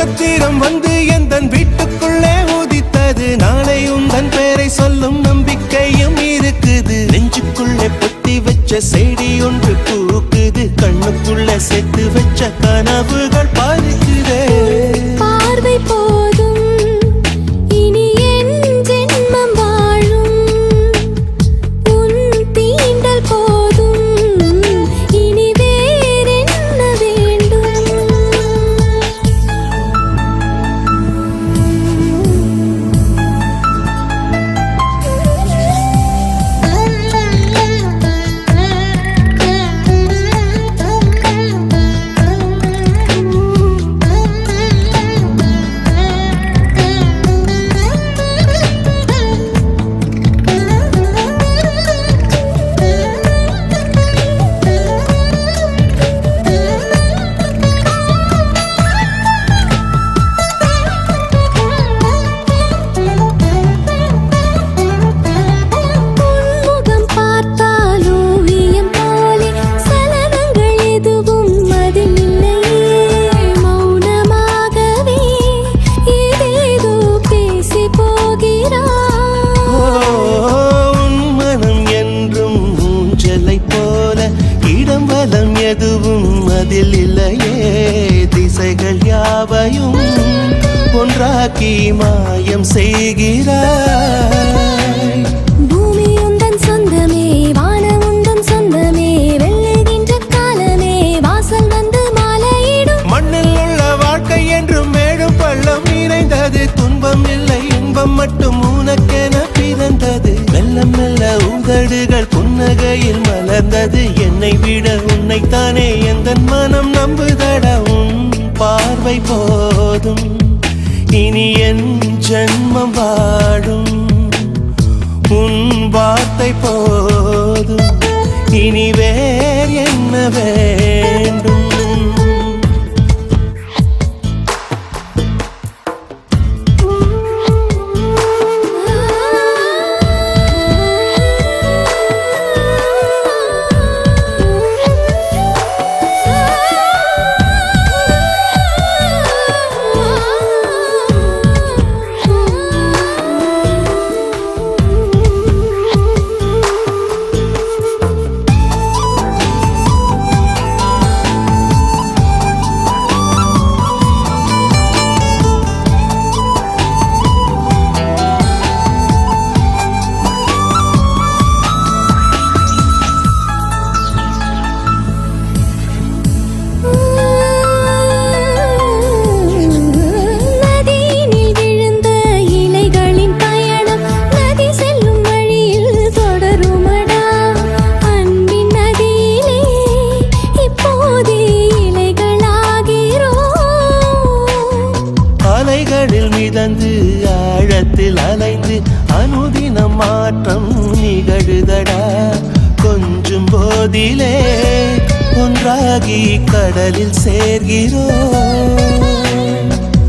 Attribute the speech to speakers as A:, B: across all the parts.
A: நட்சத்திரம் வந்து எந்தன் வீட்டுக்குள்ளே உதித்தது. நாளை உந்தன் பேரை சொல்லும் நம்பிக்கையும் இருக்குது. நெஞ்சுக்குள்ளே பொத்தி வச்ச செடி ஒன்று பூக்குது. கண்ணுக்குள்ள சேர்த்து வச்ச கனவுகள் பறிக்குதே.
B: பார்வை போதும் இனி என் ஜென்மம் வாழும். உன் தீண்டல் போதும் இனி வேறென்ன வேண்டும்.
A: எதுவும் அதில் இல்லையே. திசைகள் யாவையும் ஒன்றாக்கி மாயம் செய்கிறாய்.
B: பூமி உந்தன் சொந்தமே, வானம் உந்தன் சொந்தமே. வெல்லுகின்ற காலமே வாசல் வந்து மாலையிடும்.
A: மண்ணில் உள்ள வாழ்க்கை என்றும் மேடும் பள்ளம் நிறைந்தது. துன்பம் இல்லை, இன்பம் மட்டும் உனக்கென பிறந்தது. மெல்ல மெல்ல உதடுகள் புன்னகையில் மலர்ந்தது. என்னை விட உன்னைத்தானே எந்தன் மனம் நம்புதடா. உன் பார்வை போதும் இனி என் ஜென்மம் வாழும். உன் வார்த்தை போதும் இனி வேறு என்ன வேண்டும். மிதந்து ஆழத்தில் அலைந்து அனுதினம் மாற்றம் நிகழுதடா. கொஞ்சம் போதிலே ஒன்றாகி கடலில் சேர்கிறோம்.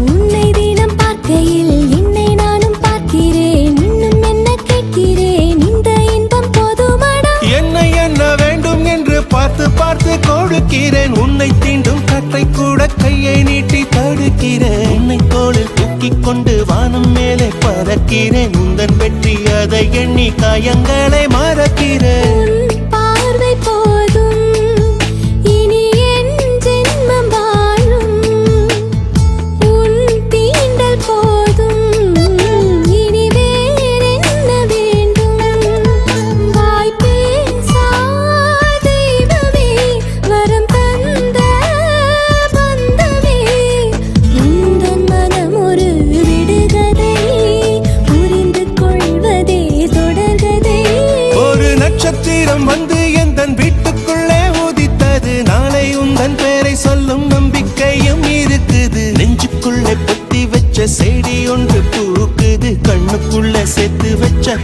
B: உன்னை தினம் பார்க்கையில் என்னை நானும் பார்க்கிறேன். இன்னும் என்ன கேட்கிறேன், இந்த இன்பம் போதுமடா.
A: என்னை என்ன வேண்டும் என்று பார்த்து பார்த்து கொடுக்கிறேன். உன்னை தீண்டும் கற்றை கூட கையை நீட்டி தடுக்கிறேன். உன்னை தோளில் தூக்கிக் கொண்டு வானம் மேலே பறக்கிறேன். உந்தன் வெற்றி அதை எண்ணி காயங்களை மறக்கிறேன்.
B: பார்வை போதும் இனி என் ஜென்மம் வாழும். உன் தீண்டல் போதும் இனி வேறென்ன வேண்டும். வாய் பேசா தெய்வமே, வரம் தந்த பந்தமே. உந்தன் மனம் ஒரு விடுகதை, புரிந்து கொள்வதே தொடர்கதை.
A: ஒரு நட்சத்திரம் வந்து எந்தன் வீட்டுக்குள்ளே உதித்தது. நாளை உந்தன் பேரை சொல்லும் நம்பிக்கையும் இருக்குது. நெஞ்சுக்குள்ளே பொத்தி வச்ச செடி ஒன்று பூக்குது. கண்ணுக்குள்ள சேர்த்து வச்ச